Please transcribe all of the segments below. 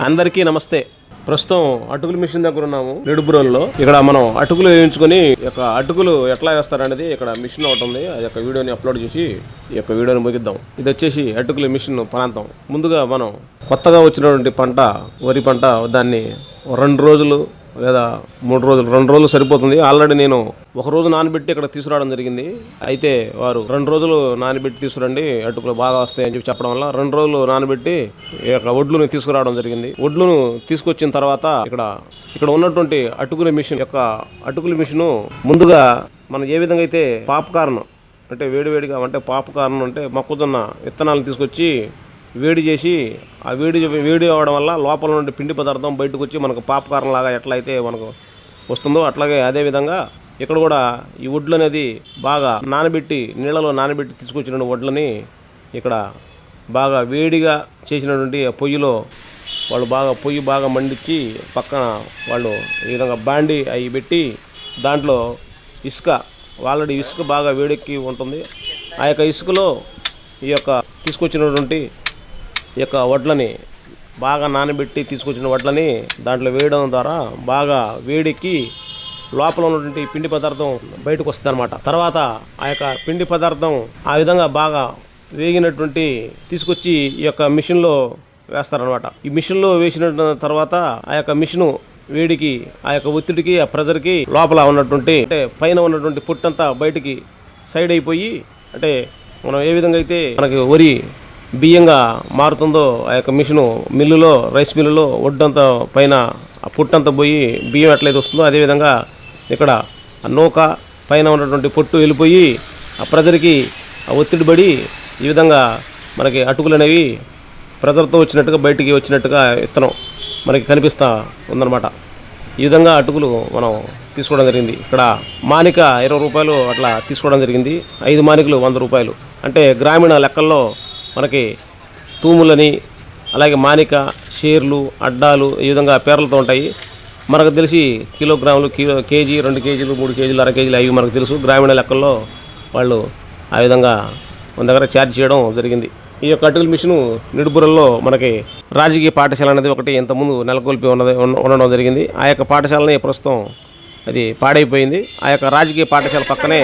అందరికీ నమస్తే. ప్రస్తుతం అటుకుల మిషన్ దగ్గర ఉన్నాము నిడుబ్రోల్లో. ఇక్కడ మనం అటుకులు వేయించుకొని అటుకులు ఎట్లా వేస్తారనేది ఇక్కడ మిషన్ ఒకటి ఉంది. ఆ యొక్క వీడియోని అప్లోడ్ చేసి ఈ యొక్క వీడియోని ముగిద్దాం. ఇది వచ్చేసి అటుకుల మిషన్ ప్రాంతం. ముందుగా మనం కొత్తగా వచ్చినటువంటి పంట వరి పంట దాన్ని 2 రోజులు లేదా 3 రోజులు 2 రోజులు సరిపోతుంది. ఆల్రెడీ నేను 1 రోజు నానబెట్టి ఇక్కడ తీసుకురావడం జరిగింది. అయితే వారు 2 రోజులు నానబెట్టి తీసుకురండి అటుకులు బాగా వస్తాయని చెప్పడం వల్ల 2 రోజులు నానబెట్టి ఈ యొక్క వడ్లుని తీసుకురావడం జరిగింది. వడ్లును తీసుకొచ్చిన తర్వాత ఇక్కడ ఉన్నటువంటి అటుకుల మిషను ముందుగా మనం ఏ విధంగా అయితే పాప్కార్న్ అంటే వేడివేడిగా అంటే పాప్కార్న్ అంటే మొక్కజొన్న విత్తనాలను తీసుకొచ్చి వేడి చేసి ఆ వేడి అవ్వడం వల్ల లోపల నుండి పిండి పదార్థం బయటకు వచ్చి మనకు పాప్కార్న్ లాగా ఎట్లయితే మనకు వస్తుందో అట్లాగే అదేవిధంగా ఇక్కడ కూడా ఈ వడ్లు అనేది బాగా నీళ్ళలో నానబెట్టి తీసుకొచ్చిన వడ్లని ఇక్కడ బాగా వేడిగా చేసినటువంటి పొయ్యిలో వాళ్ళు పొయ్యి బాగా మండించి పక్కన వాళ్ళు ఈ విధంగా బాండి అవి పెట్టి దాంట్లో ఆల్రెడీ ఇసుక బాగా వేడెక్కి ఉంటుంది. ఆ యొక్క ఇసుకలో ఈ యొక్క తీసుకొచ్చినటువంటి ఈ యొక్క వడ్లని బాగా నానబెట్టి తీసుకొచ్చిన వడ్లని దాంట్లో వేయడం ద్వారా బాగా వేడెక్కి లోపల ఉన్నటువంటి పిండి పదార్థం బయటకు వస్తుంది అనమాట. తర్వాత ఆ యొక్క పిండి పదార్థం ఆ విధంగా బాగా వేగినటువంటి తీసుకొచ్చి ఈ యొక్క మిషన్లో వేస్తారనమాట. ఈ మిషన్లో వేసిన తర్వాత ఆ యొక్క మిషను వేడికి ఆ యొక్క ఒత్తిడికి ఆ ప్రెజర్కి లోపల ఉన్నటువంటి అంటే పైన ఉన్నటువంటి పుట్టంతా బయటికి సైడ్ అయిపోయి అంటే మనం ఏ విధంగా అయితే మనకి వరి బియ్యంగా మారుతుందో ఆ యొక్క మిషను రైస్ మిల్లులో ఒడ్డంతా పైన ఆ పుట్టంతా పోయి బియ్యం ఎట్లయితే వస్తుందో అదేవిధంగా ఇక్కడ ఆ నూక పైన ఉన్నటువంటి పొట్టు వెళ్ళిపోయి ఆ ప్రెజర్కి ఆ ఒత్తిడి పడి ఈ విధంగా మనకి అటుకులు అనేవి ప్రెజర్తో వచ్చినట్టుగా బయటికి వచ్చినట్టుగా విత్తనం మనకి కనిపిస్తూ ఉందన్నమాట. ఈ విధంగా అటుకులు మనం తీసుకోవడం జరిగింది. ఇక్కడ మానిక 20 రూపాయలు అట్లా తీసుకోవడం జరిగింది. 5 మానికలు 100 రూపాయలు. అంటే గ్రామీణ లెక్కల్లో మనకి తూములని అలాగే మానిక షేర్లు అడ్డాలు ఈ విధంగా పేర్లతో ఉంటాయి. మనకు తెలిసి కిలోగ్రాములు కేజీ 2 కేజీలు 3 కేజీలు 1/2 కేజీలు అవి మనకు తెలుసు. గ్రామీణ లెక్కల్లో వాళ్ళు ఆ విధంగా మన దగ్గర ఛార్జ్ చేయడం జరిగింది. ఈ యొక్క అటుకుల మిషను నిడుబురల్లో మనకి రాజకీయ పాఠశాల అనేది ఒకటి ఇంతకుముందు నెలకొల్పి ఉండడం జరిగింది. ఆ యొక్క పాఠశాలని ప్రస్తుతం అది పాడైపోయింది. ఆ యొక్క రాజకీయ పాఠశాల పక్కనే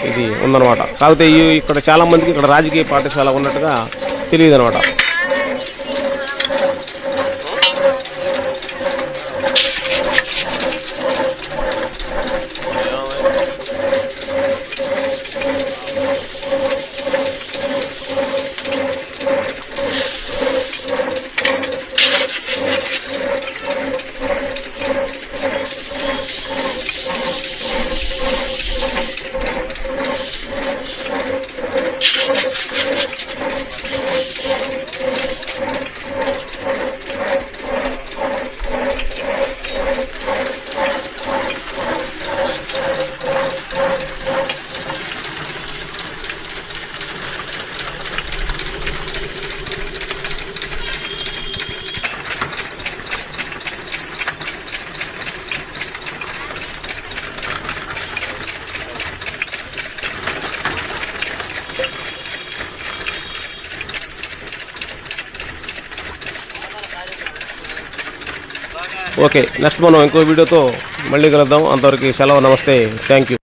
ఇది ఉందన్నమాట. కాకపోతే ఇక్కడ చాలామందికి ఇక్కడ రాజకీయ పాఠశాల ఉన్నట్టుగా తెలియదు అనమాట. ఓకే, నెక్స్ట్ మనం ఇంకో వీడియోతో మళ్ళీ కలుద్దాం. అంతవరకు సెలవు. నమస్తే, థ్యాంక్ యూ.